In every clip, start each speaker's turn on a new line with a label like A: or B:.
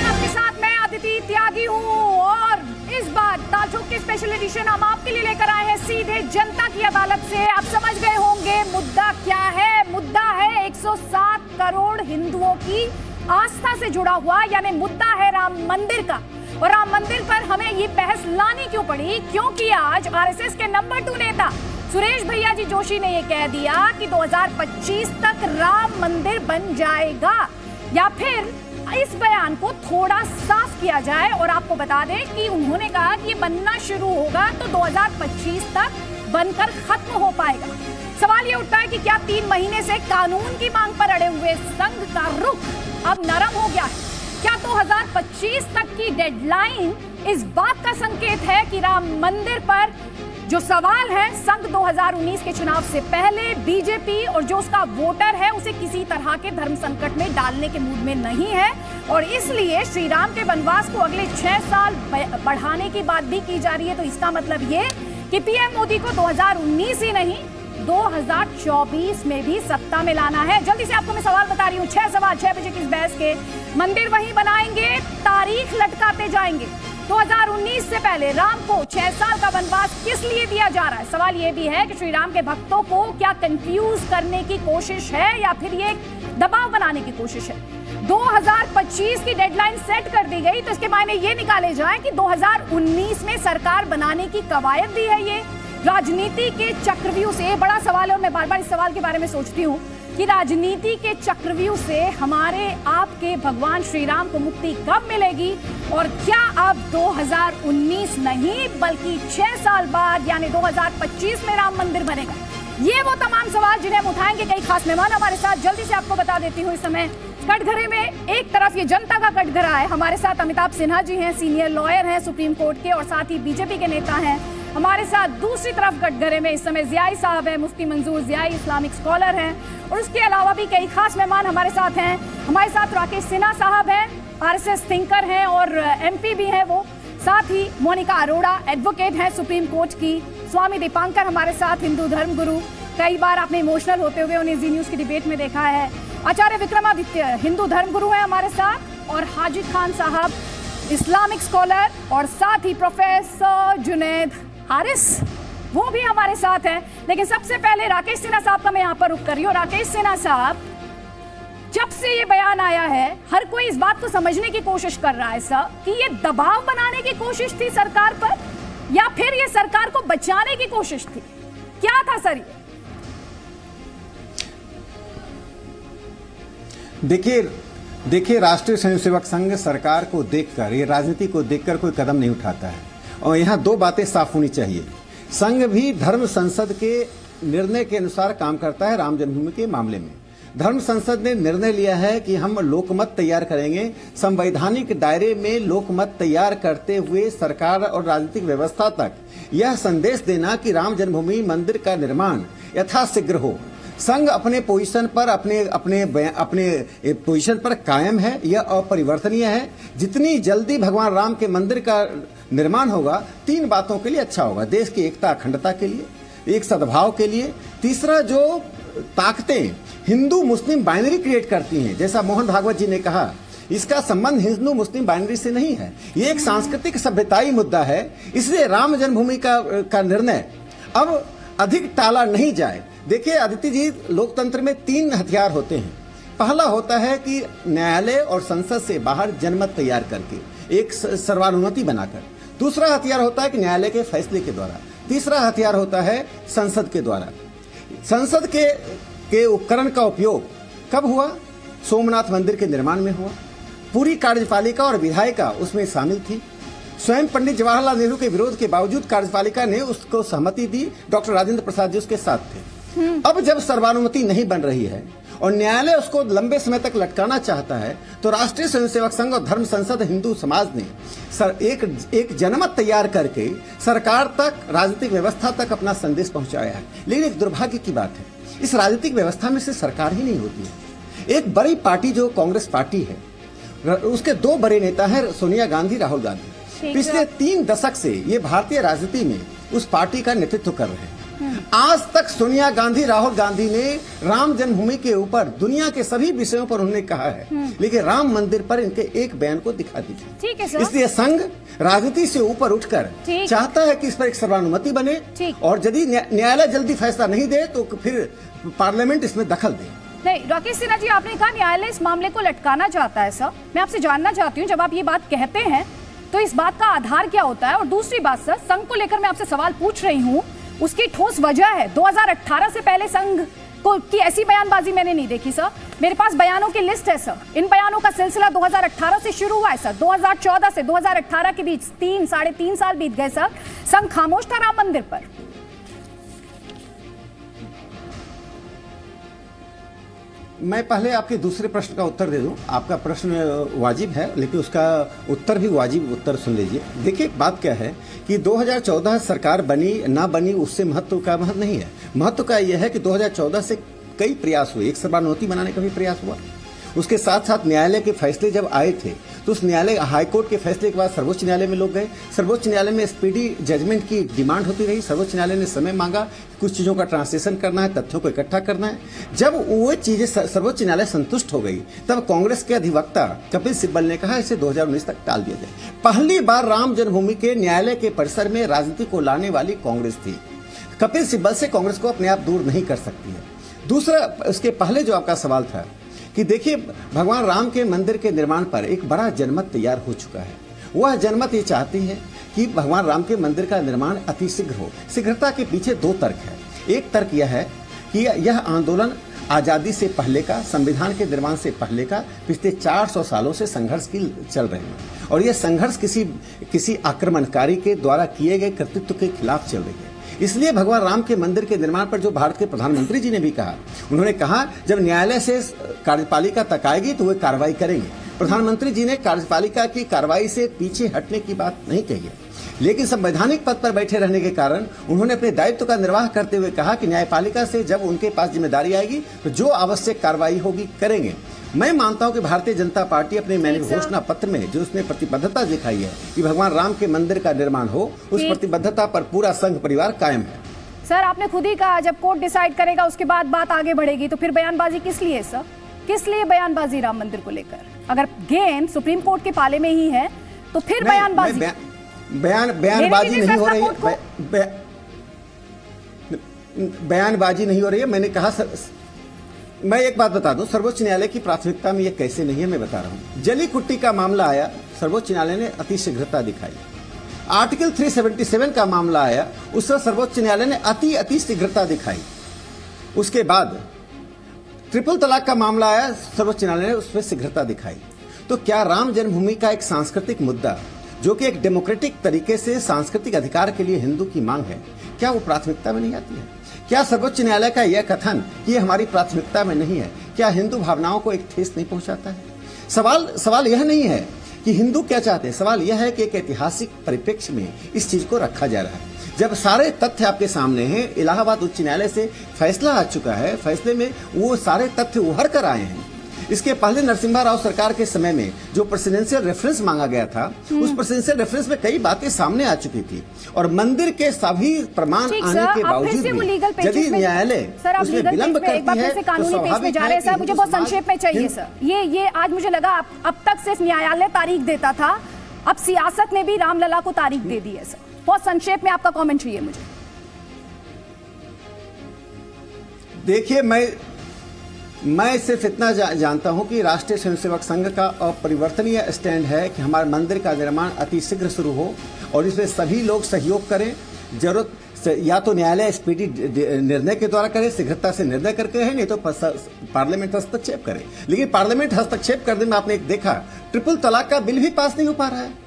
A: आपके साथ मैं अदिति त्यागी हूँ और इस बार तालचोक के स्पेशल एडिशन हम आपके लिए लेकर आए हैं सीधे जनता की अदालत से। आप समझ गए होंगे मुद्दा क्या है। मुद्दा है 107 करोड़ हिंदुओं की आस्था से जुड़ा हुआ, यानी मुद्दा है राम मंदिर का। और राम मंदिर पर हमें ये बहस लानी क्यों पड़ी? क्योंकि आज आरएसएस के नंबर 2 नेता सुरेश भैया जी जोशी ने ये कह दिया कि 2025 तक राम मंदिर बन जाएगा, या फिर इस बयान को थोड़ा साफ किया जाए और आपको बता दें कि उन्होंने कहा कि ये बनना शुरू होगा तो 2025 तक बनकर खत्म हो पाएगा। सवाल ये उठता है कि क्या 3 महीने से कानून की मांग पर अड़े हुए संघ का रुख अब नरम हो गया है? क्या 2025 तक की डेडलाइन इस बात का संकेत है कि राम मंदिर पर जो सवाल है संघ 2019 के चुनाव से पहले बीजेपी और जो उसका वोटर है उसे किसी तरह के धर्म संकट में डालने के मूड में नहीं है, और इसलिए श्री राम के वनवास को अगले 6 साल बढ़ाने की बात भी की जा रही है। तो इसका मतलब ये कि पीएम मोदी को 2019 ही नहीं 2024 में भी सत्ता में लाना है। जल्दी से आपको मैं सवाल बता रही हूँ, 6 सवाल 6 बजे की इस बहस के। मंदिर वहीं बनाएंगे, तारीख लटकाते जाएंगे। 2019 से पहले राम को 6 साल का वनवास किस लिए दिया जा रहा है? सवाल यह भी है कि श्री राम के भक्तों को क्या कंफ्यूज करने की कोशिश है या फिर ये दबाव बनाने की कोशिश है? 2025 की डेडलाइन सेट कर दी गई तो इसके मायने ये निकाले जाएं कि 2019 में सरकार बनाने की कवायद दी है। ये राजनीति के चक्रव्यूह से बड़ा सवाल है और मैं बार बार इस सवाल के बारे में सोचती हूँ कि राजनीति के चक्रव्यूह से हमारे आपके भगवान श्री राम को मुक्ति कब मिलेगी, और क्या अब 2019 नहीं बल्कि 6 साल बाद यानी 2025 में राम मंदिर बनेगा? ये वो तमाम सवाल जिन्हें हम उठाएंगे। कई खास मेहमान हमारे साथ, जल्दी से आपको बता देती हूँ। इस समय कटघरे में एक तरफ ये जनता का कटघरा है, हमारे साथ अमिताभ सिन्हा जी हैं, सीनियर लॉयर हैं सुप्रीम कोर्ट के और साथ ही बीजेपी के नेता हैं। हमारे साथ दूसरी तरफ कटघरे में इस समय जियाई साहब है, मुफ्ती मंजूर जियाई इस्लामिक स्कॉलर हैं, और उसके अलावा भी कई खास मेहमान हमारे साथ हैं। हमारे साथ राकेश सिन्हा साहब हैं, आरएसएस थिंकर हैं और एमपी भी हैं वो। साथ ही मोनिका अरोड़ा एडवोकेट हैं सुप्रीम कोर्ट की। स्वामी दीपांकर हमारे साथ, हिंदू धर्म गुरु, कई बार आपने इमोशनल होते हुए उन्हें जी न्यूज की डिबेट में देखा है। आचार्य विक्रमादित्य हिंदू धर्म गुरु है हमारे साथ, और हाजिद खान साहब इस्लामिक स्कॉलर, और साथ ही प्रोफेसर जुनैद हारिस वो भी हमारे साथ हैं। लेकिन सबसे पहले राकेश सिन्हा साहब का मैं यहाँ पर रुक कर रही हूँ। राकेश सिन्हा साहब, जब से ये बयान आया है हर कोई इस बात को समझने की कोशिश कर रहा है सर कि ये दबाव बनाने की कोशिश थी सरकार पर या फिर ये सरकार को बचाने की कोशिश थी, क्या था सर?
B: देखिए राष्ट्रीय स्वयंसेवक संघ सरकार को देखकर, ये राजनीति को देखकर कोई कदम नहीं उठाता है, और यहाँ 2 बातें साफ होनी चाहिए। संघ भी धर्म संसद के निर्णय के अनुसार काम करता है। राम जन्मभूमि के मामले में धर्म संसद ने निर्णय लिया है कि हम लोकमत तैयार करेंगे। संवैधानिक दायरे में लोकमत तैयार करते हुए सरकार और राजनीतिक व्यवस्था तक यह संदेश देना कि राम जन्मभूमि मंदिर का निर्माण यथाशीघ्र हो। संघ अपने पोजीशन पर अपने पोजीशन पर कायम है, यह अपरिवर्तनीय है। जितनी जल्दी भगवान राम के मंदिर का निर्माण होगा 3 बातों के लिए अच्छा होगा: देश की एकता अखंडता के लिए, एक सद्भाव के लिए, तीसरा जो ताकतें हिंदू मुस्लिम बाइनरी क्रिएट करती हैं, जैसा मोहन भागवत जी ने कहा, इसका संबंध हिंदू मुस्लिम बाइनरी से नहीं है, ये एक सांस्कृतिक सभ्यताई मुद्दा है। इसलिए राम जन्मभूमि का निर्णय अब अधिक टाला नहीं जाए। देखिए आदित्य जी, लोकतंत्र में 3 हथियार होते हैं। पहला होता है कि न्यायालय और संसद से बाहर जनमत तैयार करके एक सर्वानुमति बनाकर, दूसरा हथियार होता है कि न्यायालय के फैसले के द्वारा, तीसरा हथियार होता है संसद के द्वारा। संसद के उपकरण का उपयोग कब हुआ? सोमनाथ मंदिर के निर्माण में हुआ। पूरी कार्यपालिका और विधायिका उसमें शामिल थी। स्वयं पंडित जवाहरलाल नेहरू के विरोध के बावजूद कार्यपालिका ने उसको सहमति दी। डॉक्टर राजेंद्र प्रसाद जी उसके साथ थे। अब जब सर्वानुमति नहीं बन रही है और न्यायालय उसको लंबे समय तक लटकाना चाहता है, तो राष्ट्रीय स्वयंसेवक संघ और धर्म संसद हिंदू समाज ने एक जनमत तैयार करके सरकार तक, राजनीतिक व्यवस्था तक अपना संदेश पहुंचाया है। लेकिन एक दुर्भाग्य की बात है, इस राजनीतिक व्यवस्था में से सरकार ही नहीं होती है। एक बड़ी पार्टी जो कांग्रेस पार्टी है, उसके 2 बड़े नेता हैं, सोनिया गांधी, राहुल गांधी। पिछले 3 दशक से ये भारतीय राजनीति में उस पार्टी का नेतृत्व कर रहे हैं। आज तक सोनिया गांधी, राहुल गांधी ने राम जन्मभूमि के ऊपर दुनिया के सभी विषयों पर उन्होंने कहा है, लेकिन राम मंदिर पर इनके एक बयान को दिखा दीजिए।
A: ठीक है सर।
B: इसलिए संघ राजनीति से ऊपर उठकर चाहता है कि इस पर एक सर्वानुमति बने, और यदि न्यायालय जल्दी फैसला नहीं दे तो फिर पार्लियामेंट इसमें दखल दे।
A: नहीं, राकेश सिन्हा जी, आपने कहा न्यायालय इस मामले को लटकाना चाहता है। सर, मैं आपसे जानना चाहती हूँ, जब आप ये बात कहते हैं तो इस बात का आधार क्या होता है? और दूसरी बात सर, संघ को लेकर मैं आपसे सवाल पूछ रही हूँ, उसकी ठोस वजह है। 2018 से पहले संघ को की ऐसी बयानबाजी मैंने नहीं देखी सर। मेरे पास बयानों की लिस्ट है सर। इन बयानों का सिलसिला 2018 से शुरू हुआ है सर। 2014 से 2018 के बीच 3-3.5 साल बीत गए सर। संघ खामोश था राम मंदिर पर।
B: मैं पहले आपके दूसरे प्रश्न का उत्तर दे दूं। आपका प्रश्न वाजिब है, लेकिन उसका उत्तर भी वाजिब उत्तर सुन लीजिए। देखिए, बात क्या है कि 2014 सरकार बनी ना बनी उससे महत्व नहीं है। महत्व का यह है कि 2014 से कई प्रयास हुए। एक सर्वानुमति बनाने का भी प्रयास हुआ। उसके साथ साथ न्यायालय के फैसले जब आए थे तो उस न्यायालय हाईकोर्ट के फैसले के बाद सर्वोच्च न्यायालय में लोग गए। सर्वोच्च न्यायालय में स्पीडी जजमेंट की डिमांड होती रही। सर्वोच्च न्यायालय ने समय मांगा, कुछ चीजों का ट्रांसलेशन करना है, तथ्यों को इकट्ठा करना है। जब वो चीजें सर्वोच्च न्यायालय संतुष्ट हो गई, तब कांग्रेस के अधिवक्ता कपिल सिब्बल ने कहा इसे 2019 तक टाल दिया जाए। पहली बार राम जन्मभूमि के न्यायालय के परिसर में राजनीति को लाने वाली कांग्रेस थी। कपिल सिब्बल से कांग्रेस को अपने आप दूर नहीं कर सकती है। दूसरा, उसके पहले जो आपका सवाल था कि देखिए, भगवान राम के मंदिर के निर्माण पर एक बड़ा जनमत तैयार हो चुका है। वह जनमत ये चाहती है कि भगवान राम के मंदिर का निर्माण अतिशीघ्र हो। शीघ्रता के पीछे दो तर्क है। एक तर्क यह है कि यह आंदोलन आजादी से पहले का, संविधान के निर्माण से पहले का, पिछले 400 सालों से संघर्ष की चल रहे हैं, और यह संघर्ष किसी आक्रमणकारी के द्वारा किए गए कृतित्व के खिलाफ चल रही है। इसलिए भगवान राम के मंदिर के निर्माण पर जो भारत के प्रधानमंत्री जी ने भी कहा, उन्होंने कहा जब न्यायालय से कार्यपालिका तक आएगी तो वे कार्रवाई करेंगे। प्रधानमंत्री जी ने कार्यपालिका की कार्रवाई से पीछे हटने की बात नहीं कही है, लेकिन संवैधानिक पद पर बैठे रहने के कारण उन्होंने अपने दायित्व का निर्वाह करते हुए कहा कि न्यायपालिका से जब उनके पास जिम्मेदारी आएगी तो जो आवश्यक कार्रवाई होगी करेंगे। मैं मानता हूं कि भारतीय जनता पार्टी अपने घोषणा पत्र में जो उसने प्रतिबद्धता दिखाई है कि भगवान राम के मंदिर का निर्माण हो, उस प्रतिबद्धता पर पूरा संघ परिवार कायम है।
A: सर, आपने खुद ही कहा जब कोर्ट डिसाइड करेगा उसके बाद बात आगे बढ़ेगी, तो फिर बयानबाजी किस लिए सर? किस लिए बयानबाजी राम मंदिर को लेकर? अगर गेम सुप्रीम कोर्ट के पाले में ही है तो फिर बयानबाजी
B: बयानबाजी नहीं हो रही है। बयानबाजी नहीं हो रही है। मैंने कहा मैं एक बात बता दूं, सर्वोच्च न्यायालय की प्राथमिकता में ये कैसे नहीं है मैं बता रहा हूं। जली कुट्टी का मामला आया, सर्वोच्च न्यायालय ने अतिशीघ्रता दिखाई। आर्टिकल 377 का मामला आया, उससे सर्वोच्च न्यायालय ने अति शीघ्रता दिखाई। उसके बाद ट्रिपल तलाक का मामला आया, सर्वोच्च न्यायालय ने उसमें शीघ्रता दिखाई। तो क्या राम जन्मभूमि का एक सांस्कृतिक मुद्दा, जो कि एक डेमोक्रेटिक तरीके से सांस्कृतिक अधिकार के लिए हिंदू की मांग है, क्या वो प्राथमिकता में नहीं आती है? क्या सर्वोच्च न्यायालय का यह कथन कि ये हमारी प्राथमिकता में नहीं है, क्या हिंदू भावनाओं को एक ठेस नहीं पहुंचाता है? सवाल यह नहीं है कि हिंदू क्या चाहते हैं, सवाल यह है कि एक ऐतिहासिक परिप्रेक्ष्य में इस चीज को रखा जा रहा है। जब सारे तथ्य आपके सामने हैं, इलाहाबाद उच्च न्यायालय से फैसला आ चुका है, फैसले में वो सारे तथ्य उभर कर आए हैं। इसके पहले नरसिम्हा राव सरकार के समय में जो प्रेसिडेंशियल रेफरेंस मांगा गया था, उस प्रेसिडेंशियल रेफरेंस में कई बातें सामने आ चुकी थी, और मंदिर के सभी प्रमाण आने के बावजूद भी यदि न्यायालय उसमें विलंब करती है तो स्वाभाविक है कि
A: मुझे बहुत संक्षेप में चाहिए सर। ये आज मुझे लगा अब तक सिर्फ न्यायालय तारीख देता था, अब सियासत ने भी रामलला को तारीख दे दी है सर। बहुत संक्षेप में आपका कॉमेंट चाहिए मुझे।
B: देखिए, मैं सिर्फ इतना जानता हूं कि राष्ट्रीय स्वयंसेवक संघ का अपरिवर्तनीय स्टैंड है कि हमारे मंदिर का निर्माण अतिशीघ्र शुरू हो, और इसमें सभी लोग सहयोग करें। जरूरत या तो न्यायालय स्पीडी निर्णय के द्वारा करे, शीघ्रता से निर्णय करके है, नहीं तो पार्लियामेंट हस्तक्षेप करे। लेकिन पार्लियामेंट हस्तक्षेप करने में आपने देखा, ट्रिपल तलाक का बिल भी पास नहीं हो पा रहा है।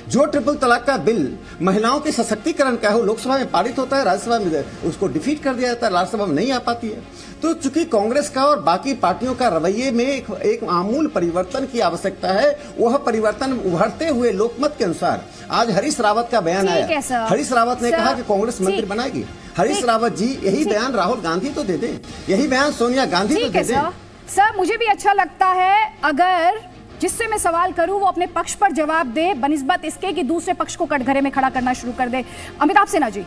B: जो ट्रिपल तलाक का बिल महिलाओं के सशक्तिकरण का है, लोकसभा में पारित होता है, राज्यसभा में उसको डिफीट कर दिया जाता है, राज्यसभा में नहीं आ पाती है। तो चूंकि कांग्रेस का और बाकी पार्टियों का रवैये में एक आमूल परिवर्तन की आवश्यकता है, वह परिवर्तन उभरते हुए लोकमत के अनुसार आज हरीश रावत का बयान आया। हरीश रावत ने कहा कि कांग्रेस मंदिर बनाएगी। हरीश रावत जी, यही बयान राहुल गांधी तो दे दें, यही बयान सोनिया गांधी तो दे दें।
A: सर, मुझे भी अच्छा लगता है अगर जिससे मैं सवाल करूं वो अपने पक्ष पर जवाब दे, बनिस्बत इसके कि दूसरे पक्ष को कटघरे में खड़ा करना शुरू कर दे। अमिताभ सिन्हा जी,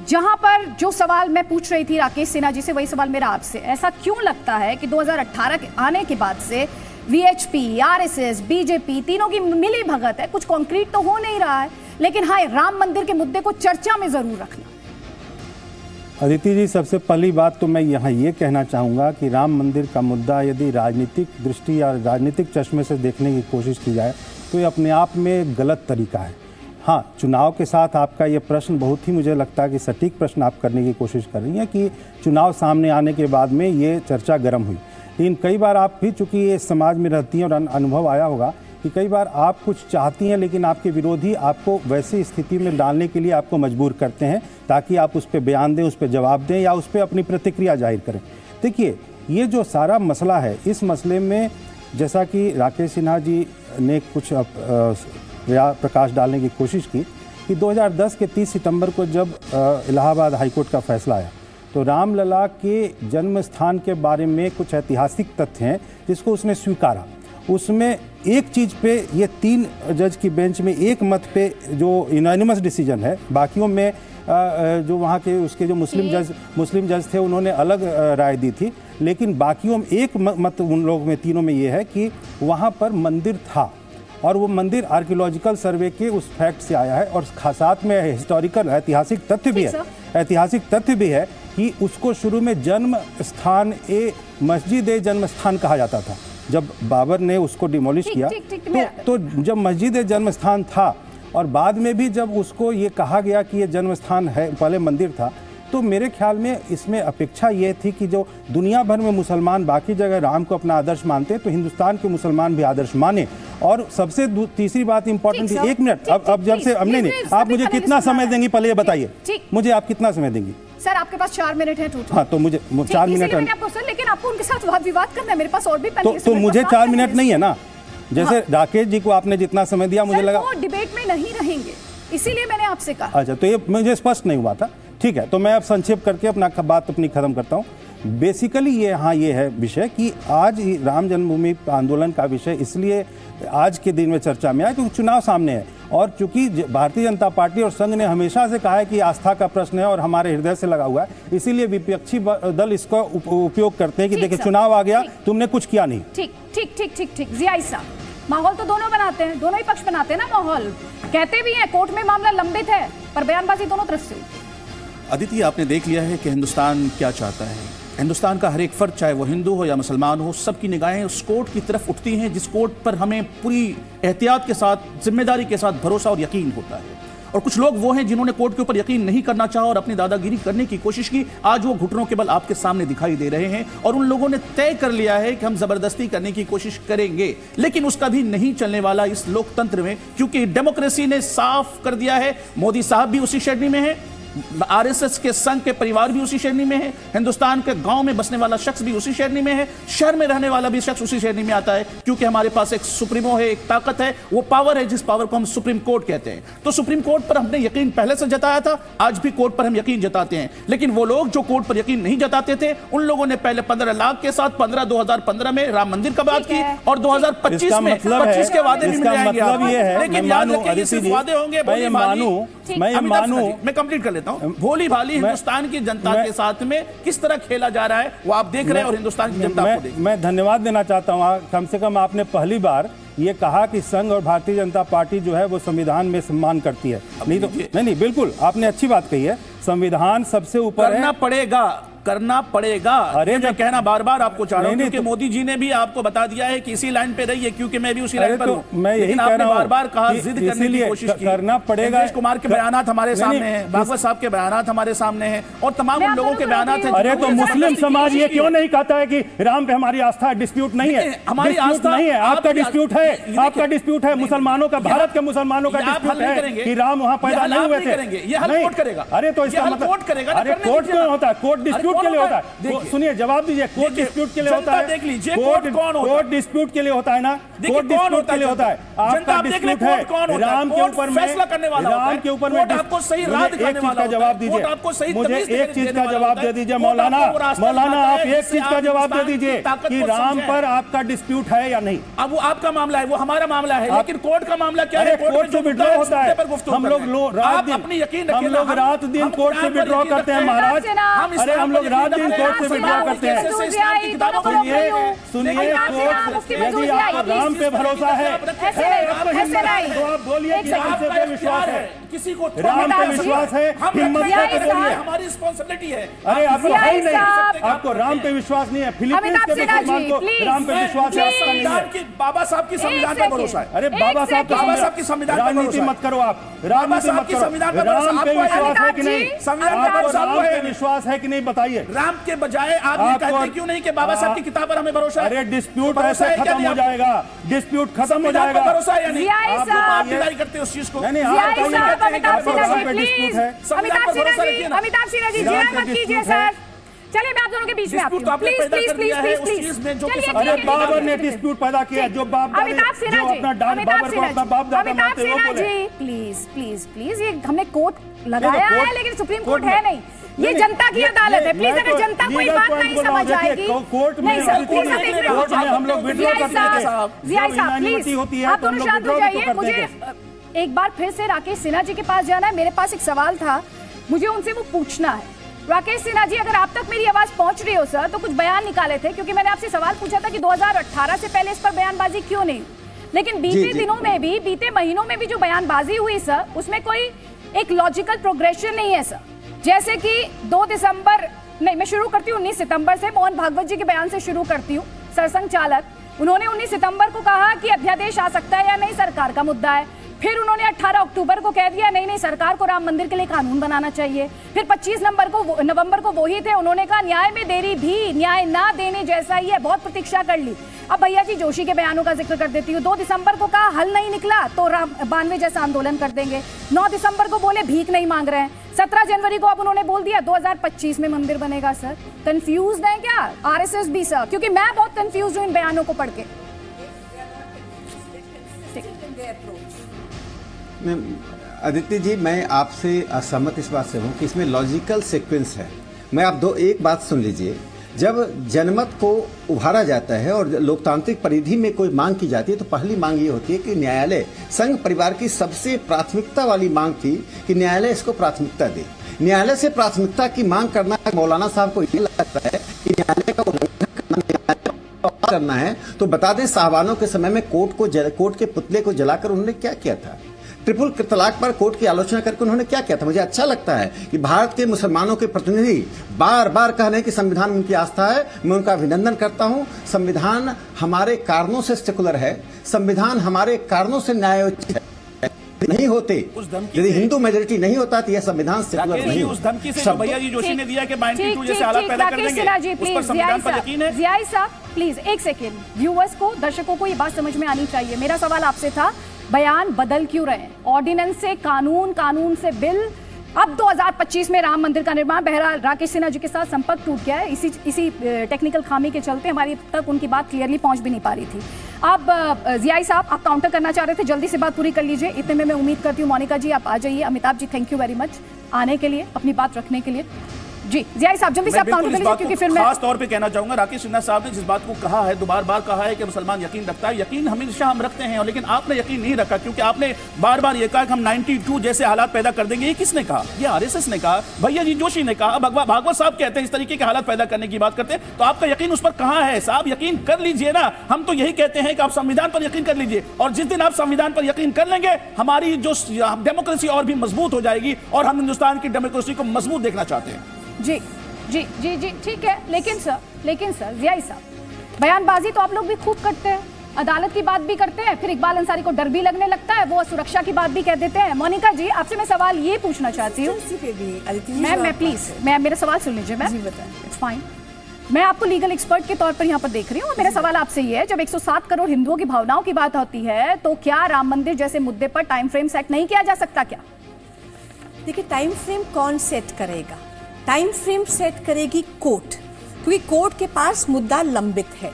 A: जहां पर जो सवाल मैं पूछ रही थी राकेश सिन्हा जी से, वही सवाल मेरा आपसे, ऐसा क्यों लगता है कि 2018 के आने के बाद से वीएचपी, आरएसएस, बीजेपी तीनों की मिली भगत है, कुछ कॉन्क्रीट तो हो नहीं रहा है, लेकिन हाँ राम मंदिर के मुद्दे को चर्चा में जरूर रखना।
C: अदिति जी, सबसे पहली बात तो मैं यहाँ ये कहना चाहूँगा कि राम मंदिर का मुद्दा यदि राजनीतिक दृष्टि या राजनीतिक चश्मे से देखने की कोशिश की जाए तो ये अपने आप में गलत तरीका है। हाँ, चुनाव के साथ आपका ये प्रश्न बहुत ही, मुझे लगता है कि सटीक प्रश्न आप करने की कोशिश कर रही हैं कि चुनाव सामने आने के बाद में ये चर्चा गर्म हुई। लेकिन कई बार आप भी, चूँकि ये समाज में रहती हैं और अनुभव आया होगा कि कई बार आप कुछ चाहती हैं लेकिन आपके विरोधी आपको वैसी स्थिति में डालने के लिए आपको मजबूर करते हैं ताकि आप उस पर बयान दें, उस पर जवाब दें या उस पर अपनी प्रतिक्रिया जाहिर करें। देखिए, ये जो सारा मसला है, इस मसले में जैसा कि राकेश सिन्हा जी ने कुछ प्रकाश डालने की कोशिश की कि 2010 के 30 सितंबर को जब इलाहाबाद हाईकोर्ट का फैसला आया तो रामलला के जन्म स्थान के बारे में कुछ ऐतिहासिक तथ्य हैं जिसको उसने स्वीकारा। उसमें एक चीज़ पे, ये 3 जज की बेंच में एक मत पे जो यूनानिमस डिसीजन है, बाकियों में जो वहाँ के उसके जो मुस्लिम जज थे उन्होंने अलग राय दी थी, लेकिन बाकियों में एक मत उन लोगों में, तीनों में ये है कि वहाँ पर मंदिर था और वो मंदिर आर्कियोलॉजिकल सर्वे के उस फैक्ट से आया है और साथ में हिस्टोरिकल ऐतिहासिक तथ्य भी है कि उसको शुरू में जन्म स्थान मस्जिद जन्म स्थान कहा जाता था। जब बाबर ने उसको डिमोलिश किया तो जब मस्जिद जन्म स्थान था और बाद में भी जब उसको ये कहा गया कि ये जन्म स्थान है, पहले मंदिर था, तो मेरे ख्याल में इसमें अपेक्षा ये थी कि जो दुनिया भर में मुसलमान बाकी जगह राम को अपना आदर्श मानते हैं तो हिंदुस्तान के मुसलमान भी आदर्श माने। और सबसे तीसरी बात इंपॉर्टेंट थी, 1 मिनट, अब जब से हमने नहीं, आप मुझे कितना समय देंगी पहले ये बताइए, मुझे आप कितना समय देंगी?
A: सर आपके पास 4 मिनट है टोटल।
C: हाँ, तो मुझे 4 मिनट
A: आपको सर, लेकिन आपको उनके साथ वाद विवाद करना है, मेरे पास और भी
C: तो मुझे 4 मिनट नहीं है ना, जैसे राकेश जी को आपने जितना समय दिया, मुझे लगा
A: वो डिबेट में नहीं रहेंगे, इसीलिए मैंने आपसे कहा।
C: अच्छा, तो ये मुझे स्पष्ट नहीं हुआ था, ठीक है। तो मैं अब संक्षेप करके अपना बात अपनी खत्म करता हूँ। बेसिकली ये है विषय कि आज राम जन्मभूमि आंदोलन का विषय इसलिए आज के दिन में चर्चा में आया क्योंकि चुनाव सामने है और चूंकि भारतीय जनता पार्टी और संघ ने हमेशा से कहा है कि आस्था का प्रश्न है और हमारे हृदय से लगा हुआ है, इसीलिए विपक्षी दल इसका उपयोग करते हैं कि देखिए चुनाव आ गया, तुमने कुछ किया नहीं।
A: ठीक जिया साहब, माहौल तो दोनों बनाते हैं, दोनों ही पक्ष बनाते हैं ना माहौल, कहते भी हैं कोर्ट में मामला लंबित है पर बयानबाजी दोनों तरफ से होती है।
D: अदिति, आपने देख लिया है कि हिंदुस्तान क्या चाहता है। हिंदुस्तान का हर एक फर्द, चाहे वो हिंदू हो या मुसलमान हो, सबकी निगाहें उस कोर्ट की तरफ उठती हैं जिस कोर्ट पर हमें पूरी एहतियात के साथ, जिम्मेदारी के साथ भरोसा और यकीन होता है। और कुछ लोग वो हैं जिन्होंने कोर्ट के ऊपर यकीन नहीं करना चाहा और अपनी दादागिरी करने की कोशिश की। आज वो घुटनों के बल आपके सामने दिखाई दे रहे हैं और उन लोगों ने तय कर लिया है कि हम जबरदस्ती करने की कोशिश करेंगे, लेकिन उसका भी नहीं चलने वाला इस लोकतंत्र में, क्योंकि डेमोक्रेसी ने साफ कर दिया है। मोदी साहब भी उसी श्रेणी में है, आरएसएस के संघ के परिवार भी उसी श्रेणी में है, हिंदुस्तान के गांव में बसने वाला शख्स भी उसी श्रेणी में है, शहर में रहने वाला भी शख्स उसी श्रेणी में आता है, क्योंकि हमारे पास एक सुप्रीमो है, एक ताकत है, वो पावर है जिस पावर को हम सुप्रीम कोर्ट कहते हैं। तो सुप्रीम कोर्ट पर हमने यकीन पहले से जताया था, आज भी कोर्ट पर हम यकीन जताते हैं। लेकिन वो लोग जो कोर्ट पर यकीन नहीं जताते थे, उन लोगों ने पहले 15 लाख के साथ 2015 में राम मंदिर का बात की और 2025 में 25 के वादे भी मिल जाएंगे। लेकिन याद रखिए, ये सिर्फ वादे होंगे। मैं कंप्लीट कर लेता हूं। भोली भाली हिंदुस्तान की जनता के साथ में किस तरह खेला जा रहा है वो आप देख रहे हैं और हिंदुस्तान की जनता को देख।
C: मैं धन्यवाद देना चाहता हूं, कम से कम आपने पहली बार ये कहा कि संघ और भारतीय जनता पार्टी जो है वो संविधान में सम्मान करती है। नहीं तो नहीं, बिल्कुल आपने अच्छी बात कही है, संविधान सबसे ऊपर करना पड़ेगा। अरे मैं कहना बार बार आपको चाह रहा हूं, क्योंकि मोदी जी ने भी आपको बता दिया है कि इसी लाइन पे रहिए, क्योंकि मैं भी उसी लाइन पर हूं। मैं यही कह रहा हूं, बार-बार कहा, जिद करने की कोशिश की, करना पड़ेगा। नीतीश कुमार के बयानात हमारे सामने हैं, भागवत साहब के बयानात हमारे सामने हैं और तमाम उन लोगों के बयानात हैं। अरे तो मुस्लिम समाज ये क्यों नहीं कहता है कि राम पे हमारी आस्था डिस्प्यूट नहीं है? हमारी आस्था नहीं है, आपका डिस्प्यूट है, आपका डिस्प्यूट है, मुसलमानों का, भारत के मुसलमानों का डिस्प्यूट है कि राम वहां पैदा नहीं हुए थे। ये हल कोर्ट करेगा। अरे तो इसका मतलब कोर्ट करेगा, अरे कोर्ट क्यों होता है? कोर्ट डिस्प्यूट डिस्प्यूट के लिए होता है। सुनिए, जवाब दीजिए, कोर्ट डिस्प्यूट के लिए होता है।
D: देख लीजिए, कोर्ट
C: डिस्प्यूट के लिए होता है ना, कोर्ट डिस्प्यूट के लिए होता है। आपका डिस्प्यूट है राम के ऊपर में, राम के ऊपर में
D: आपको सही राह दिखाने वाला
C: का जवाब दीजिए।
D: आपको सही
C: मुझे एक चीज का जवाब दे दीजिए मौलाना, आप एक चीज का जवाब दे दीजिए कि राम पर आपका डिस्प्यूट है या नहीं।
D: अब वो आपका मामला है, वो हमारा मामला है, लेकिन कोर्ट का मामला क्या है?
C: कोर्ट से विड्रॉ होता है। हम लोग रात दिन कोर्ट से विड्रॉ करते हैं महाराज। अरे हम लोग रात दिन कोर्ट से विड्रॉ करते हैं। सुनिए, कोर्ट यदि आपको राम पे भरोसा है तो आप बोलिए कि राम पे विश्वास है,
D: किसी को
C: राम पे विश्वास है, हिम्मत से बोलिए।
D: हमारी रिस्पॉन्सिबिलिटी है।
C: अरे आपको है ही नहीं, आपको राम पे विश्वास नहीं है। फिलीपींस के मुसलमान को राम पे विश्वास है।
D: बाबा साहब की संविधान पर भरोसा है।
C: अरे बाबा साहब की संविधान पर
D: राजनीति
C: मत करो आप, राजनीति मत करो। राम पे विश्वास है कि नहीं? आपको राम पे विश्वास है कि नहीं बताइए।
D: राम के बजाय आप ये कहते क्यों नहीं कि बाबा साहब की किताब पर हमें भरोसा है?
C: अरे डिस्प्यूट ऐसे खत्म हो जाएगा, डिस्प्यूट खत्म हो जाएगा।
D: भरोसा है या नहीं? आप डिनाई करते हैं उस चीज को।
C: नहीं,
A: अमिताभ सिन्हा जी मत कीजिए सर। चलिए मैं आप दोनों के बीच में आती हूं। Please please please please.
C: अरे बाबर ने डिस्प्यूट पैदा किया, जो बाप
A: Amitabh Sinha ji, Amitabh Sinha
C: ji,
A: please please please. ये हमने कोर्ट लगाया है लेकिन सुप्रीम कोर्ट है नहीं, ये जनता की अदालत है। प्लीज अगर जनता कोई बात नहीं समझ आएगी,
C: कोर्ट में हम लोग विड्रॉ करते हैं।
A: जियाई साहब प्लीज आप दोनों शांत हो जाइए। मुझे एक बार फिर से राकेश सिन्हा जी के पास जाना है। मेरे पास एक सवाल था, मुझे उनसे वो पूछना है। राकेश सिन्हा जी, अगर आप तक मेरी आवाज पहुंच रही हो सर, तो कुछ बयान निकाले थे, क्योंकि मैंने आपसे सवाल पूछा था कि 2018 से पहले इस पर बयानबाजी क्यों नहीं, लेकिन बीते दिनों में भी, बीते महीनों में भी जो बयानबाजी हुई सर, उसमें कोई एक लॉजिकल प्रोग्रेशन नहीं है सर। जैसे कि 2 दिसंबर नहीं, मैं शुरू करती हूँ 19 सितंबर से, मोहन भागवत जी के बयान से शुरू करती हूँ। सरसंघ चालक, उन्होंने 19 सितंबर को कहा कि अध्यादेश आ सकता है या नहीं, सरकार का मुद्दा है। फिर उन्होंने 18 अक्टूबर को कह दिया नहीं सरकार को राम मंदिर के लिए कानून बनाना चाहिए। फिर 25 नवंबर को वही थे, उन्होंने कहा न्याय में देरी भी न्याय ना देने जैसा ही है, बहुत प्रतीक्षा कर ली। अब भैया जी जोशी के बयानों का जिक्र कर देती हूँ। 2 दिसंबर को कहा हल नहीं निकला तो 92 जैसा आंदोलन कर देंगे। 9 दिसंबर को बोले भीख नहीं मांग रहे हैं। 17 जनवरी को अब उन्होंने बोल दिया 2025 में मंदिर बनेगा। सर कंफ्यूज है क्या आरएसएस भी सर? क्योंकि मैं बहुत कंफ्यूज हूँ इन बयानों को पढ़ के।
B: आदित्य जी, मैं आपसे असहमत इस बात से हूँ कि इसमें लॉजिकल सीक्वेंस है। मैं आप एक बात सुन लीजिए। जब जनमत को उभारा जाता है और लोकतांत्रिक परिधि में कोई मांग की जाती है तो पहली मांग ये होती है कि न्यायालय, संघ परिवार की सबसे प्राथमिकता वाली मांग थी कि न्यायालय इसको प्राथमिकता दे। न्यायालय से प्राथमिकता की मांग करना मौलाना साहब को ये लगता है कि न्यायालय का उल्लंघन करना है, तो बता दें साहबानों के समय में कोर्ट के पुतले को जलाकर उन्होंने क्या किया था। ट्रिपल तलाक पर कोर्ट की आलोचना करके उन्होंने क्या किया था। मुझे अच्छा लगता है कि भारत के मुसलमानों के प्रतिनिधि बार बार कह रहे हैं कि संविधान में उनकी आस्था है। मैं उनका अभिनंदन करता हूं। संविधान हमारे कारणों से सेकुलर है, संविधान हमारे कारणों से न्यायोचित है। नहीं होते, यदि हिंदू मेजोरिटी नहीं होता तो यह संविधान सेकुलर नहीं होता।
D: उस धमकी से भैया जी जोशी ने दिया कि 92 जैसे हालात पैदा कर देंगे, उस पर संविधान पर यकीन है।
A: जियाई साहब प्लीज एक सेकेंड, व्यूअर्स को, दर्शकों को ये बात समझ में आनी चाहिए। मेरा सवाल आपसे था बयान बदल क्यों रहे हैं? ऑर्डिनेंस से कानून, कानून से बिल, अब 2025 में राम मंदिर का निर्माण। बहरहाल राकेश सिन्हा जी के साथ संपर्क टूट गया है, इसी टेक्निकल खामी के चलते हमारी तक उनकी बात क्लियरली पहुंच भी नहीं पा रही थी। अब जियाई साहब आप काउंटर करना चाह रहे थे, जल्दी से बात पूरी कर लीजिए। इतने में मैं उम्मीद करती हूँ मोनिका जी आप आ जाइए। Amitabh ji thank you very much आने के लिए, अपनी बात रखने के लिए। जी जियाई साहब जल्दी से आप काउंटर कर लीजिए, क्योंकि फिर मैं
D: खास तौर पे कहना चाहूंगा राकेश सिन्हा साहब ने जिस बात को कहा है, बार कहा है कि मुसलमान यकीन रखता है। यकीन हमेशा हम रखते हैं, लेकिन आपने यकीन नहीं रखा, क्योंकि आपने बार ये कहा कि हम 92 जैसे हालात पैदा कर देंगे। ये किसने कहा? ये आरएसएस ने कहा, भैया जी जोशी ने कहा, भागवत साहब कहते हैं इस तरीके के हालात पैदा करने की बात करते हैं। तो आपका यकीन उस पर कहां है साहब? यकीन कर लीजिए ना। हम तो यही कहते हैं कि आप संविधान पर यकीन कर लीजिए, और जिस दिन आप संविधान पर यकीन कर लेंगे हमारी जो डेमोक्रेसी और भी मजबूत हो जाएगी, और हम हिंदुस्तान की डेमोक्रेसी को मजबूत देखना चाहते हैं।
A: जी जी जी जी ठीक है, लेकिन सर जियाई साहब बयानबाजी तो आप लोग भी खूब करते हैं, अदालत की बात भी करते हैं, फिर इकबाल अंसारी को डर भी लगने लगता है, वो सुरक्षा की बात भी कह देते हैं। मोनिका जी आपसे मैं सवाल ये पूछना चाहती हूँ, मैं प्लीज मेरा सवाल सुन लीजिए। मैं इट्स फाइन, मैं आपको लीगल एक्सपर्ट के तौर पर यहाँ पर देख रही हूँ। मेरा सवाल आपसे ये है, जब 107 करोड़ हिंदुओं की भावनाओं की बात होती है, तो क्या राम मंदिर जैसे मुद्दे पर टाइम फ्रेम सेट नहीं किया जा सकता क्या?
E: देखिए टाइम फ्रेम कौन सेट करेगा? टाइम फ्रेम सेट करेगी कोर्ट, क्योंकि कोर्ट के पास मुद्दा लंबित है।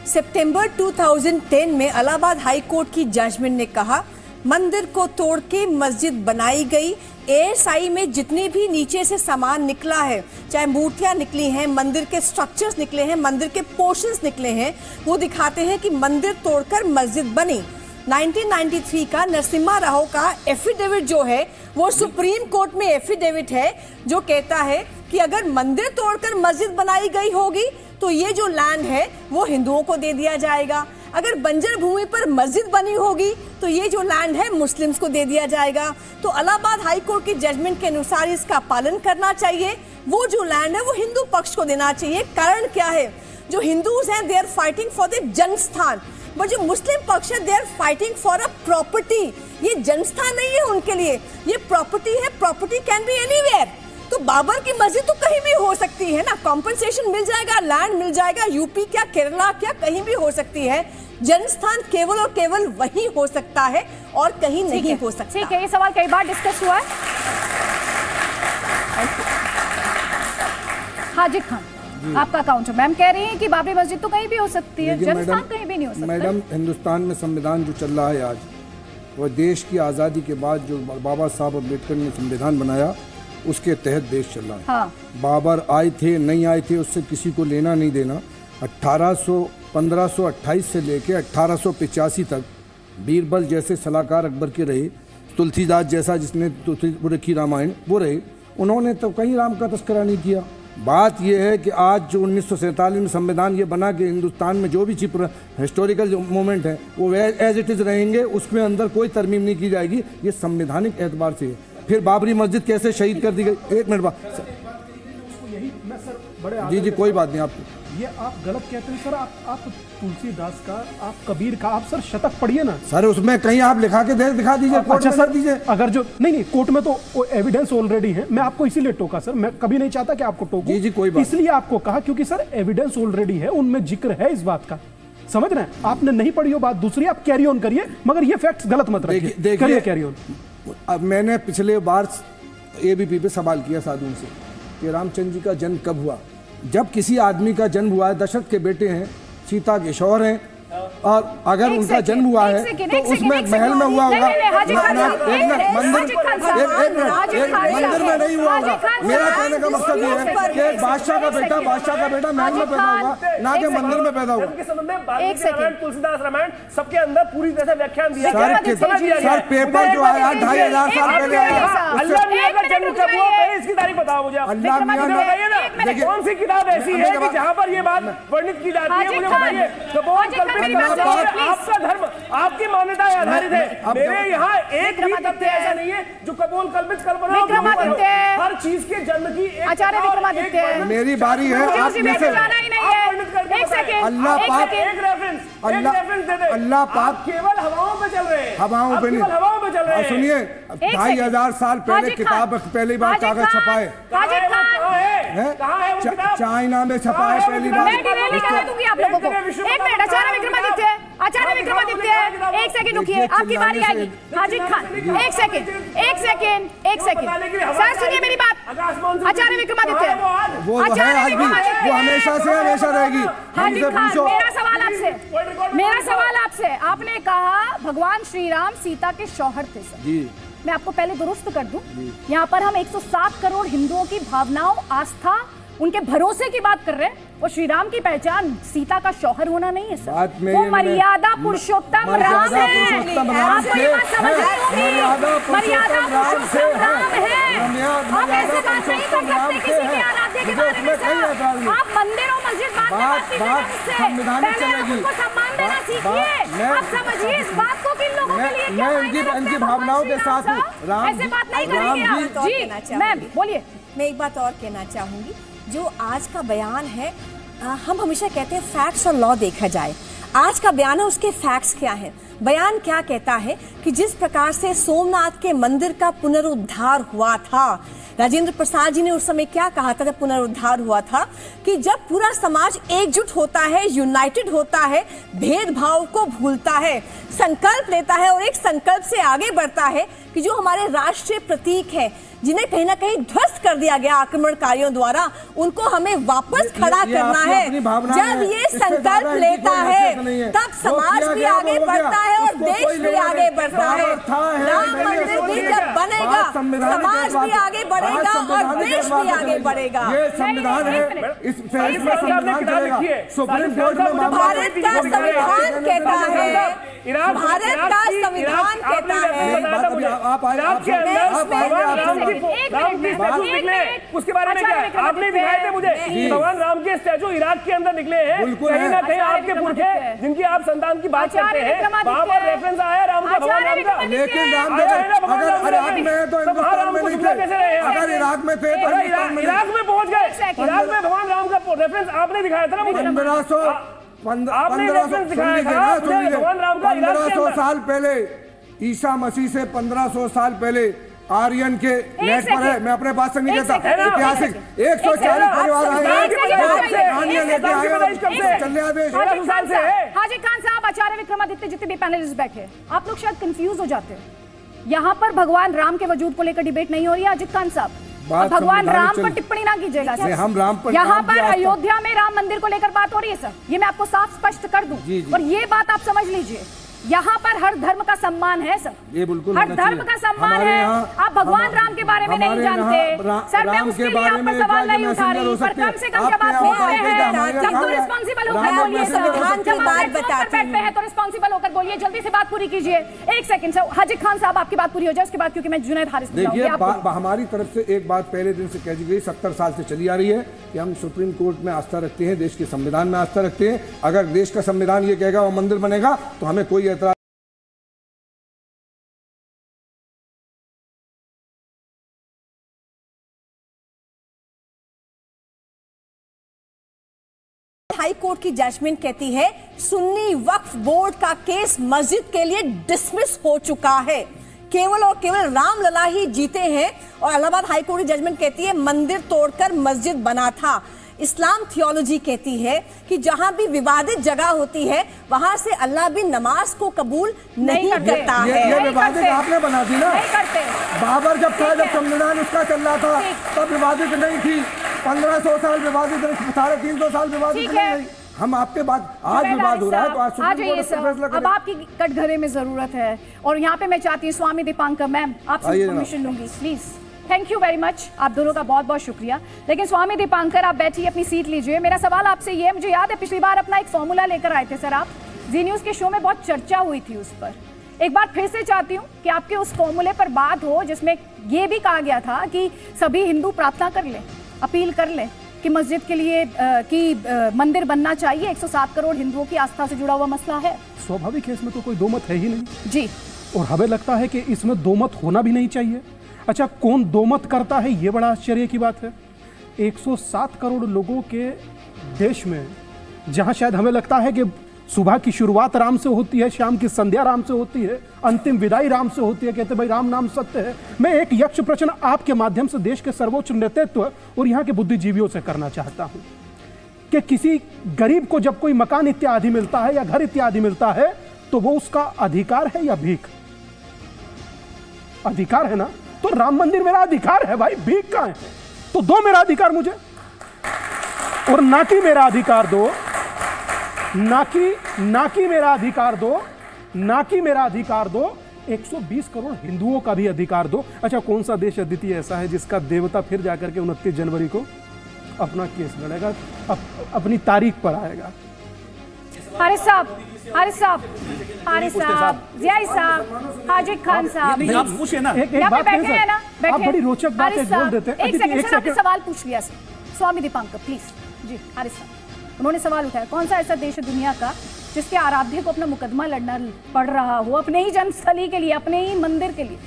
E: सितंबर 2010 में इलाहाबाद हाई कोर्ट की जजमेंट ने कहा मंदिर को तोड़ के मस्जिद बनाई गई। एएसआई में जितने भी नीचे से सामान निकला है, चाहे मूर्तियां निकली हैं, मंदिर के स्ट्रक्चर्स निकले हैं, मंदिर के पोर्शंस निकले हैं, वो दिखाते हैं कि मंदिर तोड़कर मस्जिद बनी। 1993 का नरसिम्हा राव का एफिडेविट जो है वो सुप्रीम कोर्ट में एफिडेविट है जो कहता है कि अगर मंदिर तोड़कर मस्जिद बनाई गई होगी तो ये जो लैंड है वो हिंदुओं को दे दिया जाएगा। अगर बंजर भूमि पर मस्जिद बनी होगी तो ये जो लैंड है मुस्लिम्स को दे दिया जाएगा। तो इलाहाबाद हाई कोर्ट की जजमेंट के अनुसार इसका पालन करना चाहिए। वो जो लैंड है वो हिंदू पक्ष को देना चाहिए। कारण क्या है? जो हिंदूज हैं they are fighting for the जन्मस्थान, बट जो मुस्लिम पक्ष है they are fighting for a property. ये जन्मस्थान नहीं है उनके लिए, ये प्रॉपर्टी है। Property can be anywhere. तो बाबर की मस्जिद तो कहीं भी हो सकती है ना, कॉम्पनसेशन मिल जाएगा, लैंड मिल जाएगा, यूपी क्या केरला क्या कहीं भी हो सकती है। जन्मस्थान केवल और केवल वही हो सकता है और कहीं नहीं हो सकता।
A: ठीक है, ये सवाल कई बार डिस्कस हुआ है। हाजिर खान, आपका काउंटर। मैम कह रही हैं कि बाबरी मस्जिद तो कहीं भी हो सकती है, जन्मस्थान कहीं भी नहीं हो सकता।
F: मैडम, हिंदुस्तान में संविधान जो चल रहा है आज, वह देश की आज़ादी के बाद जो बाबा साहब अम्बेडकर ने संविधान बनाया उसके तहत देश चल रहा है।
A: हाँ।
F: बाबर आए थे नहीं आए थे उससे किसी को लेना नहीं देना। 1528 से लेकर 1885 तक बीरबल जैसे सलाहकार अकबर के रहे, तुलसीदास जैसा जिसने वो रखी रामायण वो रहे, उन्होंने तो कहीं राम का तस्करा नहीं किया। बात यह है कि आज जो 1947 में संविधान ये बना कि हिंदुस्तान में जो भी हिस्टोरिकल जो मोमेंट है वो एज इट इज़ रहेंगे, उसमें अंदर कोई तरमीम नहीं की जाएगी। ये संवैधानिक एतबार से है। फिर बाबरी मस्जिद कैसे शहीद कर दी गई? एक मिनट बाद जी कोई बात नहीं। आपको
G: ये आप गलत कहते हैं सर। आप तुलसीदास का, आप कबीर का, आप सर शतक पढ़िए ना
F: सर, उसमें कहीं आप लिखा के दिखा दीजिए।
G: अच्छा सर दीजिए। अगर जो नहीं कोर्ट में तो एविडेंस ऑलरेडी है। मैं आपको इसीलिए टोका सर, मैं कभी नहीं चाहता कि आपको टोकूं।
F: जी कोई बात, इसलिए
G: आपको कहा क्योंकि सर एविडेंस ऑलरेडी है, उनमें जिक्र है इस बात का। समझ रहे हैं? आपने नहीं पढ़ी हो बात दूसरी, आप कैरी ऑन करिए, मगर ये फैक्ट्स गलत मत रखिए। करिए कैरी ऑन।
F: अब मैंने पिछले बार एबीपी पे सवाल किया साधुओं से कि रामचंद्र जी का जन्म कब हुआ। जब किसी आदमी का जन्म हुआ है, दशरथ के बेटे हैं, सीता के शौहर हैं, और अगर उनका जन्म हुआ है तो उसमें महल में हुआ होगा, मंदिर में नहीं हुआ होगा। मेरा कहने का मकसद ये है कि एक बादशाह का बेटा महल में पैदा होगा, ना कि मंदिर में पैदा होगा।
G: तुलसीदास रामायण सबके अंदर पूरी तरह से व्याख्यान दिया
F: सर पेपर जो आया 2500 साल पहले आया।
G: अल्लाह मियां का जन्म कब हुआ इसकी तारीख बताओ मुझे।
F: अल्लाह मियां
G: बताइए ना, कौन सी किताब ऐसी है कि जहाँ पर ये बात वर्णित की जाती है, मुझे बताइए। आपका धर्म, आपकी मान्यता आधारित है। मेरे यहाँ एक भी तथ्य ऐसा नहीं है जो कपोल कल्पित कल्पना। हर चीज के जन्म की
A: आचार्य विक्रमादित्य,
F: मेरी बारी है। आप में से अल्लाह पाक
G: केवल हवाओं पे चल रहे हैं।
F: हवाओं पे नहीं,
G: हवाओं पे चल रहे हैं।
F: सुनिए, 2500 साल पहले किताब पहली बार कागज छपाए, चाइना में छपाए पहली बार।
A: मैं डिटेल करा दूंगी आप लोगों को। एक मिनट, आचार्य विक्रमादित्य, एक सेकंड रुकिए, आपकी बारी आएगी। हाजिर खान, एक सेकंड सर सुनिए मेरी बात। आचार्य विक्रमादित्य,
F: वो है आज भी, वो हमेशा से हमेशा रहेगी।
A: हाजिर खान, मेरा सवाल आपसे, आपने कहा भगवान श्री राम सीता के शौहर थे सर जी। मैं आपको पहले दुरुस्त कर दूं, यहाँ पर हम 107 करोड़ हिंदुओं की भावनाओं, आस्था, उनके भरोसे की बात कर रहे हैं। और श्री राम की पहचान सीता का शौहर होना नहीं है सर, वो मर्यादा पुरुषोत्तम राम है। आपको ये बात समझ रही होगी, मर्यादा पुरुषोत्तम राम है। आप ऐसे बात नहीं कर सकते किसी के आराध्य के बारे में सर। आप मंदिर और मस्जिद बात उनको सम्मान देना सीखिए। आप समझिए इस बात को कि लोगों के लिए क्या
F: इनकी भावनाओं के साथ
A: ऐसे बात नहीं करेंगे आप जी। मैम बोलिए।
E: मैं एक बात और कहना चाहूंगी, जो आज का बयान है, हम हमेशा कहते हैं फैक्ट्स और लॉ देखा जाए। आज का बयान है, उसके फैक्ट्स क्या है? बयान क्या कहता है कि जिस प्रकार से सोमनाथ के मंदिर का पुनरुद्धार हुआ था, राजेंद्र प्रसाद जी ने उस समय क्या कहा था जब पुनरुद्धार हुआ था, कि जब पूरा समाज एकजुट होता है, यूनाइटेड होता है, भेदभाव को भूलता है, संकल्प लेता है और एक संकल्प से आगे बढ़ता है कि जो हमारे राष्ट्रीय प्रतीक है, जिन्हें कहीं ना कहीं ध्वस्त कर दिया गया आक्रमणकारियों द्वारा, उनको हमें वापस खड़ा करना है। जब ये संकल्प लेता है तब समाज भी आगे बढ़ता है और देश भी आगे बढ़ता है। राम मंदिर भी जब बनेगा समाज भी आगे बढ़ेगा और देश भी आगे बढ़ेगा।
F: ये संविधान है, इस संविधान चलेगा। सुप्रीम कोर्ट में
E: भारत का संविधान कहता है, भारत का संविधान कहता है,
H: उसके बारे में क्या है? आपने दिखाए थे मुझे भगवान राम के स्टैचू इराक के अंदर निकले हैं, कहीं ना कहीं आपके पुरखे जिनकी आप संतान की बात करते हैं वहां पर रेफरेंस आया राम का, भगवान राम का।
F: लेकिन राम अगर इराक में है तो हिंदुस्तान में नहीं थे, अगर इराक में थे तो
H: इराक में पहुंच गए। इराक में भगवान राम का रेफरेंस आपने दिखाया था ना मुझे,
F: 1500 साल पहले, ईसा मसीह से 1500 साल पहले आर्यन के नेट पर है। मैं अपने बात से नहीं कहता, ऐतिहासिक 140 परिवार
A: हाजी खान साहब, आचार्य विक्रमादित्य, जितने भी पैनलिस्ट बैठे, आप लोग शायद कंफ्यूज हो जाते हैं। यहाँ पर भगवान राम के वजूद को लेकर डिबेट नहीं हो रही है अजित खान साहब, भगवान राम पर टिप्पणी ना कीजिएगा सर।
F: हम राम पर,
A: यहाँ पर अयोध्या में राम मंदिर को लेकर बात हो रही है सर, ये मैं आपको साफ स्पष्ट कर दूं। और ये बात आप समझ लीजिए, यहाँ पर हर धर्म का सम्मान है सर,
F: ये बिल्कुल
A: हर धर्म का सम्मान है। आप भगवान राम के बारे में नहीं जानते सर, मैं उसके लिए आप पर सवाल नहीं उठा रही, पर कम से कम जब आप बोलते हैं जब तो रिस्पॉन्सिबल होकर बोलिए सर, जब बात बताते हैं तो रिस्पॉन्सिबल होकर बोलिए, जल्दी से बात पूरी कीजिए। एक सेकंड सर, हाजी खान साहब आपकी बात पूरी हो जाए उसके बाद, क्योंकि मैं जुनैद हारिस
F: देखिए हमारी तरफ से एक बात पहले दिन से कह दी गई, 70 साल से चली आ रही है कि हम सुप्रीम कोर्ट में आस्था रखते हैं, देश के संविधान में आस्था रखते हैं। अगर देश का संविधान ये कहेगा वो मंदिर बनेगा तो हमें कोई एतराज।
E: हाई कोर्ट की जजमेंट कहती है सुन्नी वक्फ बोर्ड का केस मस्जिद के लिए डिसमिस हो चुका है, केवल और केवल रामलला ही जीते हैं। और इलाहाबाद हाई कोर्ट की जजमेंट कहती है मंदिर तोड़कर मस्जिद बना था। इस्लाम थियोलॉजी कहती है कि जहां भी विवादित जगह होती है वहां से अल्लाह भी नमाज को कबूल नहीं करता है।
F: ये विवादित आपने बना दी ना,
A: नहीं करते।
F: बाबर जब था, जब संविधान उसका चल रहा था तब विवादित नहीं थी, 1500 साल विवादित रही, 350 साल विवादित नहीं। हम आपके बाद आज विवाद हो रहा है तो आज सुप्रीम कोर्ट से फैसला करें।
A: अब आपकी कटघरे में जरूरत है और यहाँ पे मैं चाहती हूँ स्वामी दीपांकर मैम आपसे परमिशन लूंगी please. Thank you very much, आप दोनों का बहुत बहुत शुक्रिया। लेकिन स्वामी दीपांकर आप बैठिए, अपनी सीट लीजिए। मेरा सवाल आपसे ये है, मुझे याद है पिछली बार अपना एक फॉर्मूला लेकर आए थे सर आप, जी न्यूज के शो में बहुत चर्चा हुई थी उस पर। एक बार फिर से चाहती हूँ कि आपके उस फॉर्मूले पर बात हो जिसमें ये भी कहा गया था कि सभी हिंदू प्रार्थना कर लें, अपील कर लें कि मस्जिद के लिए मंदिर बनना चाहिए। 107 करोड़ हिंदुओं की आस्था से जुड़ा हुआ मसला है,
G: स्वाभाविक है, इसमें तो कोई दो मत है ही नहीं
A: जी।
G: और हमें लगता है कि इसमें दो मत होना भी नहीं चाहिए। अच्छा, कौन दो मत करता है, ये बड़ा आश्चर्य की बात है। 107 करोड़ लोगों के देश में, जहां शायद हमें लगता है कि सुबह की शुरुआत राम से होती है, शाम की संध्या राम से होती है, अंतिम विदाई राम से होती है, कहते भाई राम नाम सत्य है। मैं एक यक्ष प्रश्न आपके माध्यम से देश के सर्वोच्च नेतृत्व और यहाँ के बुद्धिजीवियों से करना चाहता हूँ कि किसी गरीब को जब कोई मकान इत्यादि मिलता है या घर इत्यादि मिलता है तो वो उसका अधिकार है या भीख? अधिकार है ना, तो राम मंदिर मेरा अधिकार है भाई, भीख कहाँ है? तो दो मेरा अधिकार मुझे, और ना कि मेरा अधिकार दो, ना कि मेरा अधिकार दो, ना कि मेरा अधिकार दो, 120 करोड़ हिंदुओं का भी अधिकार दो। अच्छा, कौन सा देश अद्वितीय ऐसा है जिसका देवता फिर जाकर के 29 जनवरी को अपना केस लड़ेगा, अपनी तारीख पर आएगा?
A: हारिस साहब, जियाई साहब, हाजी खान साहब,
D: आप पूछिए ना,
G: एक बात
A: बैठे हैं ना,
G: आप बड़ी रोचक बात बोल देते हैं।
A: एक सेकंड सर, आपने सवाल पूछ लिया सर। स्वामी दीपांकर प्लीज जी। हारिस साहब, उन्होंने सवाल उठाया, कौन सा ऐसा देश है दुनिया का जिसके आराध्य को अपना मुकदमा लड़ना पड़ रहा हो अपने ही जन्मस्थली के लिए, अपने ही मंदिर के लिए?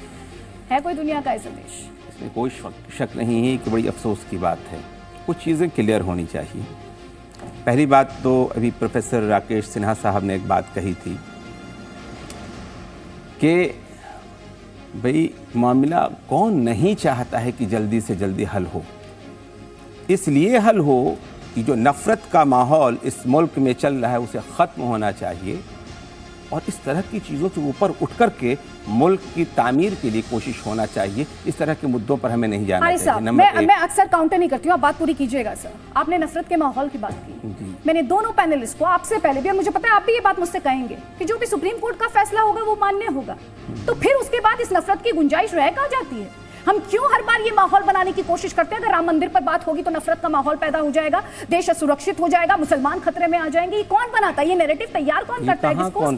A: है कोई दुनिया का ऐसा देश?
I: इसमें कोई शक नहीं है कि बड़ी अफसोस की बात है। कुछ चीज़ें क्लियर होनी चाहिए। पहली बात तो अभी प्रोफेसर राकेश सिन्हा साहब ने एक बात कही थी कि भाई मामला कौन नहीं चाहता है कि जल्दी से जल्दी हल हो। इसलिए हल हो कि जो नफ़रत का माहौल इस मुल्क में चल रहा है उसे ख़त्म होना चाहिए। और इस तरह की चीज़ों से ऊपर उठ करके मुल्क की तामीर के लिए कोशिश होना चाहिए। इस तरह के मुद्दों पर हमें नहीं जाना चाहिए।
A: मैं अक्सर काउंटर नहीं करती हूँ, आप बात पूरी कीजिएगा सर। आपने नफरत के माहौल की बात की, मैंने दोनों पैनलिस्ट को आपसे पहले भी, और मुझे पता है आप भी ये बात मुझसे कहेंगे कि जो भी सुप्रीम कोर्ट का फैसला होगा वो मान्य होगा, तो फिर उसके बाद इस नफरत की गुंजाइश रह कहाँ जाती है? हम क्यों हर बार ये माहौल बनाने की कोशिश करते हैं? अगर राम मंदिर पर बात होगी तो नफरत का माहौल पैदा हो जाएगा, देश असुरक्षित हो जाएगा, मुसलमान खतरे में आ जाएंगे। ये कौन बनाता है? ये नैरेटिव तैयार कौन करता है?
I: कौन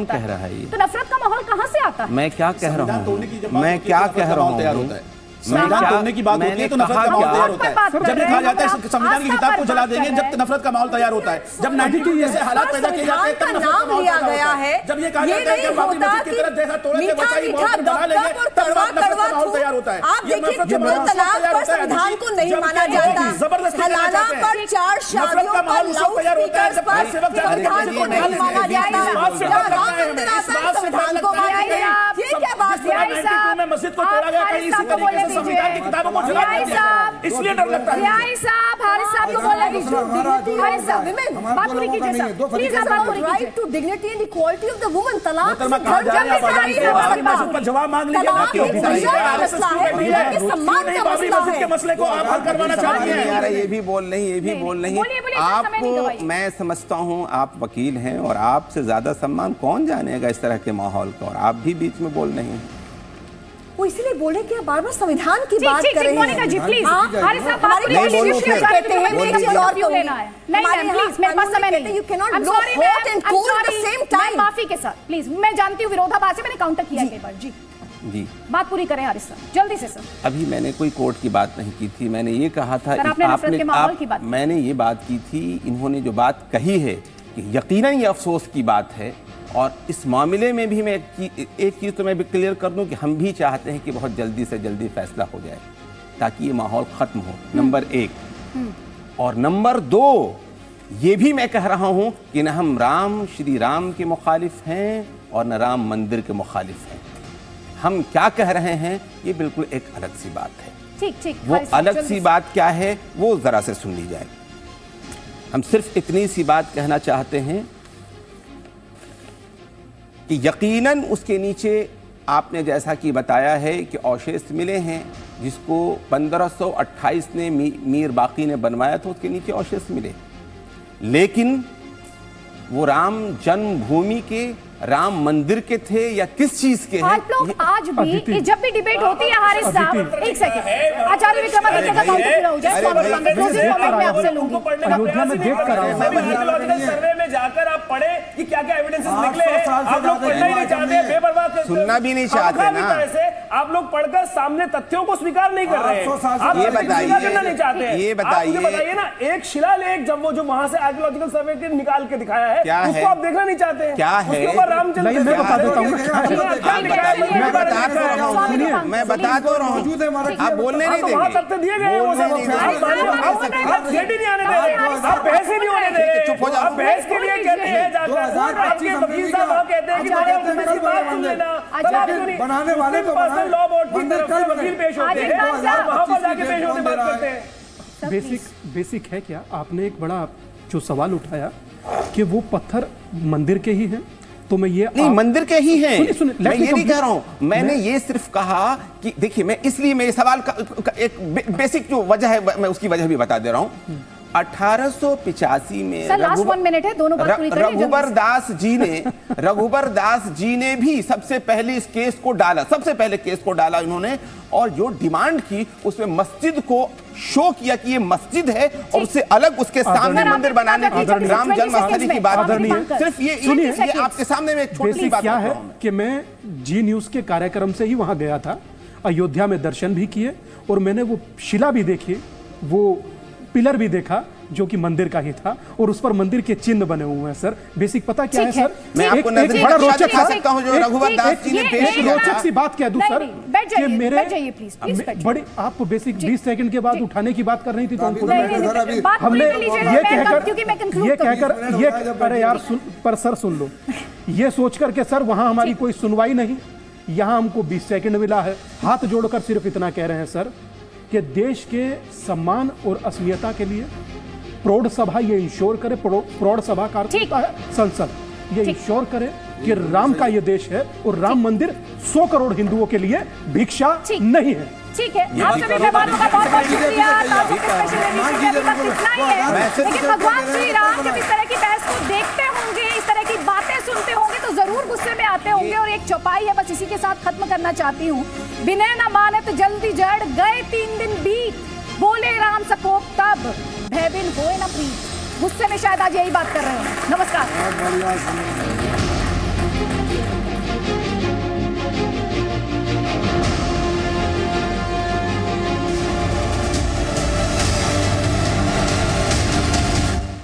I: कह रहा है?
A: तो नफरत का माहौल कहाँ से आता है?
I: मैं क्या कह रहा हूँ, मैं क्या कह रहा हूँ,
D: संविधान तोड़ने की बात होती है तो नफरत का माहौल तैयार होता है। जब ये कहा जाता है संविधान की किताब को जला देंगे, जब नफरत का माहौल तैयार होता है। जब 92 जैसे हालात पैदा किए जाते हैं तब नफरत का माहौल पैदा होता है। जब ये कहा जाता है कि बाबरी मस्जिद की तरफ जैसा तोड़ेंगे वैसा ही बहुत बना लेंगे, तब नफरत का माहौल तैयार होता है।
E: ये नफरत का माहौल तैयार होता है। संविधान को नहीं माना जाता,
D: जबरदस्ती
E: हलाला पर 4 शादियों पर लाउडस्पीकर्स पर संविधान को नहीं माना जाता। संविधान को माना जाता, ये क्या बात है?
D: में मस्जिद को तोड़ा गया, कहीं इसी तरीके से संविधान की किताबों को जला दिया, इसलिए डर लगता है।
A: हारिस साहब को बोलने दीजिए। हारिस साहब बात पूरी कीजिए सर, प्लीज आप बात पूरी कीजिए। Right to dignity and equality of the woman, तलाक
D: जवाब मांग लीजिए। बाबरी मस्जिद के मसले को आप हल करवाना चाहती हैं?
I: ये भी बोल नहीं आपको मैं समझता हूँ आप वकील हैं और आपसे ज्यादा सम्मान कौन जानेगा इस तरह के माहौल का, और आप भी बीच में बोल नहीं हैं।
E: वो इसलिए बोले कि बार-बार संविधान की बात कर रहे हैं।
A: मोनिका जी प्लीज, हमारे साथ बात
E: हमारी कोशिश कहते हैं मैं चीज और क्यों लेना है? नहीं प्लीज, मेरे पास समय नहीं।
A: You can not blow hot and cool at the same time. माफी के साथ प्लीज, मैं जानती हूं विरोधाभास है, मैंने काउंटर किया कई बार। जी बात पूरी करें हारिस साहब, जल्दी से सर।
I: अभी मैंने कोई कोर्ट की बात नहीं की थी, मैंने ये कहा था मैंने ये बात की थी, इन्होंने जो बात कही है कि यकीनन ये अफसोस की बात है। और इस मामले में भी मैं एक चीज़ तो मैं भी क्लियर कर दूं कि हम भी चाहते हैं कि बहुत जल्दी से जल्दी फैसला हो जाए ताकि ये माहौल ख़त्म हो, नंबर 1। और नंबर 2 ये भी मैं कह रहा हूं कि न हम श्री राम के मुखालिफ हैं और न राम मंदिर के मुखालिफ हैं। हम क्या कह रहे हैं ये बिल्कुल एक अलग सी बात है।
A: ठीक
I: वो अलग सी बात क्या है वो ज़रा से सुन ली जाए। हम सिर्फ इतनी सी बात कहना चाहते हैं कि यकीनन उसके नीचे आपने जैसा कि बताया है कि अवशेष मिले हैं, जिसको 1528 ने मीर बाकी ने बनवाया था, उसके नीचे अवशेष मिले, लेकिन वो राम जन्मभूमि के राम मंदिर के थे या किस चीज के हैं?
A: आप लोग आज भी जब भी डिबेट होती है हारिस साहब, एक सेकंड, आचार्य विक्रमादित्य का काउंटर पूरा हो जाए, मैं आपसे लूंगी।
G: अयोध्या में देख कर
H: सर्वे में जाकर आप पढ़े कि क्या क्या एविडेंसेस निकले हैं। आप लोग पढ़ना ही नहीं चाहते, बेपरवाह
I: सुनना भी नहीं चाहते ना।
H: आप लोग पढ़कर सामने तथ्यों को स्वीकार नहीं कर रहे हैं, आप
I: ये बताइए,
H: करना नहीं चाहते।
I: ये बताइए
H: ना, एक शिलालेख जब वो जो वहां से आर्कियोलॉजिकल सर्वे के निकाल के दिखाया है, उसको आप देखना नहीं चाहते हैं।
I: क्या है?
G: नहीं, मैं बता देता हूँ,
I: मैं बता तो रहा हूँ, आप बोलने नहीं देंगे।
H: तथ्य दिए गए हैं, वो सब आप गेट ही नहीं आने दे रहे, आप बहस ही नहीं होने दे रहे।
I: चुप हो जाओ।
H: आप बहस के लिए कहते हैं जाकर, आपके वकील साहब वहाँ कहते हैं कि बात सुन लेना,
F: बनाने वाले तो
H: लॉ बोर्ड की तरफ से वकील पेश होते हैं, वहाँ पर जाके पेश होते बात करते हैं।
G: बेसिक है क्या? आपने एक बड़ा जो सवाल उठाया कि वो पत्थर मंदिर के ही हैं, तो मैं ये
I: नहीं मंदिर के ही हैं, मैं ये नहीं कह रहा हूं। मैंने ये सिर्फ कहा कि देखिए, मैं इसलिए मैं सवाल का एक बेसिक जो वजह है मैं उसकी वजह भी बता दे रहा हूं। 1885 में रघुबर दास जी ने भी सबसे पहले इस केस को डाला, सबसे पहले केस को डाला इन्होंने, और जो डिमांड की उसमें मस्जिद को शो किया कि ये मस्जिद है और उससे अलग उसके सामने मंदिर बनाने की, राम जन्मस्थली की बात करनी है। सिर्फ ये आपके सामने में एक छोटी सी बात
G: क्या है कि मैं जी न्यूज के कार्यक्रम से ही वहां गया था, अयोध्या में दर्शन भी किए और मैंने वो शिला भी देखी, वो पिलर भी देखा जो कि मंदिर का ही था, और उस पर मंदिर के चिन्ह बने हुए हैं। सर बेसिक पता क्या है सर?
I: मैं आपको बड़ा रोचक सकता हूं जो रघुवर दास जी ने पेश किया।
G: रोचक सी बात कह दूं सर कि मेरे बड़ी आप बेसिक 20 सेकंड के बाद उठाने की बात कर रही थी, तो हमने ये कहकर अरे यार पर सर सुन लो, ये सोचकर के सर वहां हमारी कोई सुनवाई नहीं, यहां हमको 20 सेकंड मिला है। हाथ जोड़कर सिर्फ इतना कह रहे हैं सर कि देश के सम्मान और अस्मियता के लिए प्रौढ़ सभा ये इंश्योर करे, प्रौढ़ सभा का अर्थ होता है संसद, ये इंश्योर करे कि राम का ये देश है और राम मंदिर 100 करोड़ हिंदुओं के लिए भिक्षा नहीं है।
A: ठीक है, आप सभी मेहमानों का बहुत बहुत शुक्रिया। ताजुक के स्पेशल एडिशन में अभी तक इतना ही है, लेकिन भगवान श्री राम जब इस तरह की बहस को देखते होंगे, इस तरह की बातें सुनते होंगे तो जरूर गुस्से में आते होंगे। और एक चौपाई है, बस इसी के साथ खत्म करना चाहती हूँ। विनय न मानत जल्दी जड़ गए 3 दिन बीत, बोले राम सकोप तब भयबिन होए न प्रीत। गुस्से में शायद आज यही बात कर रहे हो। नमस्कार।